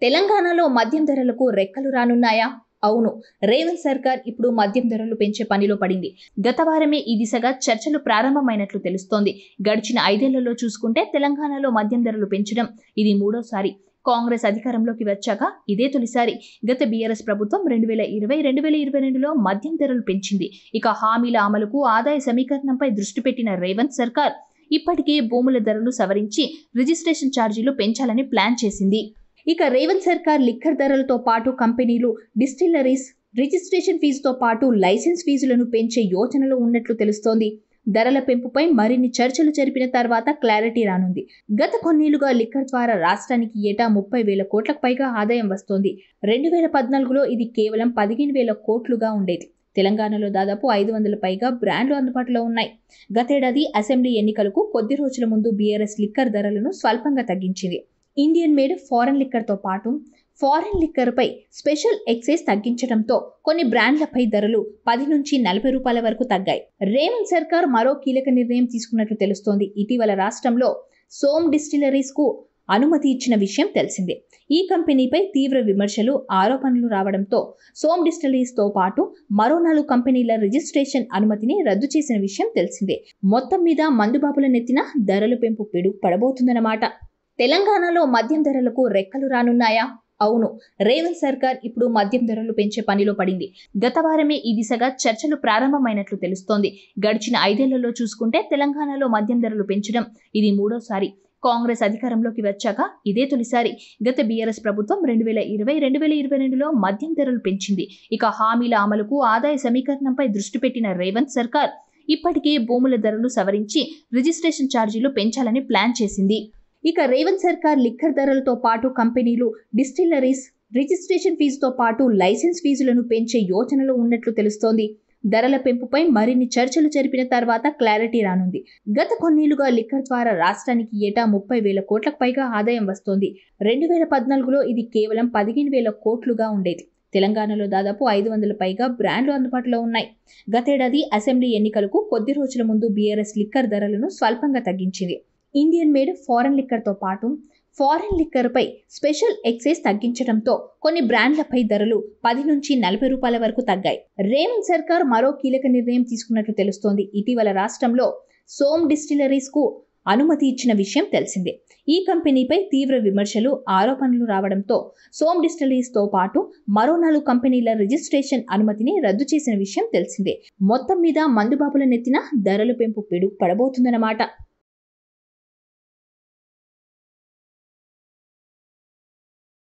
తెలంగాణలో మద్యం ధరలకు రెక్కలు రానున్నాయా? అవును, రేవంత్ సర్కార్ ఇప్పుడు మద్యం ధరలు పెంచే పనిలో పడింది. గత వారమే ఈ దిశగా చర్చలు ప్రారంభమైనట్లు తెలుస్తోంది. గడిచిన 5 ఏళ్లలో చూసుకుంటే తెలంగాణలో మద్యం ధరలు పెంచడం ఇది మూడోసారి. కాంగ్రెస్ అధికారంలోకి వచ్చాక ఇదే తొలిసారి. గత బీఆర్ఎస్ ప్రభుత్వం 2020-2022లో మద్యం ధరలు పెంచింది. ఇక హామీల అమలుకు ఆదాయ సమీకరణంపై దృష్టి పెట్టిన రేవంత్ సర్కార్ ఇప్పటికే భూముల ధరలు సవరించి రిజిస్ట్రేషన్ ఛార్జీలు పెంచాలని ప్లాన్ చేసింది. ఇక రేవంత్ సర్కార్ లిక్కర్ ధరలతో పాటు కంపెనీలు, డిస్టిల్లరీస్ రిజిస్ట్రేషన్ ఫీజుతో పాటు లైసెన్స్ ఫీజులను పెంచే యోచనలో ఉన్నట్లు తెలుస్తోంది. ధరల పెంపుపై మరిన్ని చర్చలు జరిపిన తర్వాత క్లారిటీ రానుంది. గత కొన్నేళ్లుగా లిక్కర్ ద్వారా రాష్ట్రానికి ఏటా 30,000 కోట్లకు పైగా ఆదాయం వస్తోంది. 2014లో ఇది కేవలం 15,000 కోట్లుగా ఉండేది. తెలంగాణలో దాదాపు 500 పైగా బ్రాండ్లు అందుబాటులో ఉన్నాయి. గతేడాది అసెంబ్లీ ఎన్నికలకు కొద్ది రోజుల ముందు బీఆర్ఎస్ లిక్కర్ ధరలను స్వల్పంగా తగ్గించింది. ఇండియన్ మేడ్ ఫారెన్ లిక్కర్తో పాటు ఫారెన్ లిక్కర్పై స్పెషల్ ఎక్సైజ్ తగ్గించడంతో కొన్ని బ్రాండ్లపై ధరలు 10 నుంచి 40 రూపాయల వరకు తగ్గాయి. రేవంత్ సర్కార్ మరో కీలక నిర్ణయం తీసుకున్నట్లు తెలుస్తోంది. ఇటీవల రాష్ట్రంలో సోమ్ డిస్టిలరీస్ కు అనుమతి ఇచ్చిన విషయం తెలిసిందే. ఈ కంపెనీపై తీవ్ర విమర్శలు, ఆరోపణలు రావడంతో సోమ్ డిస్టిలరీస్ తో పాటు మరో 4 కంపెనీల రిజిస్ట్రేషన్ అనుమతిని రద్దు చేసిన విషయం తెలిసిందే. మొత్తం మీద మందుబాబుల నెత్తిన ధరల పెంపు పిడుగు పడబోతుందన్నమాట. తెలంగాణలో మద్యం ధరలకు రెక్కలు రానున్నాయా? అవును, రేవంత్ సర్కార్ ఇప్పుడు మద్యం ధరలు పెంచే పనిలో పడింది. గత వారమే ఈ దిశగా చర్చలు ప్రారంభమైనట్లు తెలుస్తోంది. గడిచిన 5 ఏళ్లలో చూసుకుంటే తెలంగాణలో మద్యం ధరలు పెంచడం ఇది మూడోసారి. కాంగ్రెస్ అధికారంలోకి వచ్చాక ఇదే తొలిసారి. గత బీఆర్ఎస్ ప్రభుత్వం 2020-2022లో మద్యం ధరలు పెంచింది. ఇక హామీల అమలుకు ఆదాయ సమీకరణంపై దృష్టి పెట్టిన రేవంత్ సర్కార్ ఇప్పటికే భూముల ధరలు సవరించి రిజిస్ట్రేషన్ ఛార్జీలు పెంచాలని ప్లాన్ చేసింది. ఇక రేవంత్ సర్కార్ లిక్కర్ ధరలతో పాటు కంపెనీలు, డిస్టిల్లరీస్ రిజిస్ట్రేషన్ ఫీజుతో పాటు లైసెన్స్ ఫీజులను పెంచే యోచనలో ఉన్నట్లు తెలుస్తోంది. ధరల పెంపుపై మరిన్ని చర్చలు జరిపిన తర్వాత క్లారిటీ రానుంది. గత కొన్నేళ్లుగా లిక్కర్ ద్వారా రాష్ట్రానికి ఏటా 30,000 కోట్లకు పైగా ఆదాయం వస్తోంది. 2014లో ఇది కేవలం 15,000 కోట్లుగా ఉండేది. తెలంగాణలో దాదాపు 500 పైగా బ్రాండ్లు అందుబాటులో ఉన్నాయి. గతేడాది అసెంబ్లీ ఎన్నికలకు కొద్ది రోజుల ముందు బీఆర్ఎస్ లిక్కర్ ధరలను స్వల్పంగా తగ్గించింది. ఇండియన్ మేడ్ ఫారెన్ లిక్కర్తో పాటు ఫారెన్ లిక్కర్పై స్పెషల్ ఎక్సైజ్ తగ్గించడంతో కొన్ని బ్రాండ్లపై ధరలు 10 నుంచి 40 రూపాయల వరకు తగ్గాయి. రేవంత్ సర్కార్ మరో కీలక నిర్ణయం తీసుకున్నట్లు తెలుస్తోంది. ఇటీవల రాష్ట్రంలో సోమ్ డిస్టిలరీస్ కు అనుమతి ఇచ్చిన విషయం తెలిసిందే. ఈ కంపెనీపై తీవ్ర విమర్శలు, ఆరోపణలు రావడంతో సోమ్ డిస్టిలరీస్ తో పాటు మరో 4 కంపెనీల రిజిస్ట్రేషన్ అనుమతిని రద్దు చేసిన విషయం తెలిసిందే. మొత్తం మీద మందుబాబుల నెత్తిన ధరల పెంపు పిడుగు పడబోతుందన్నమాట.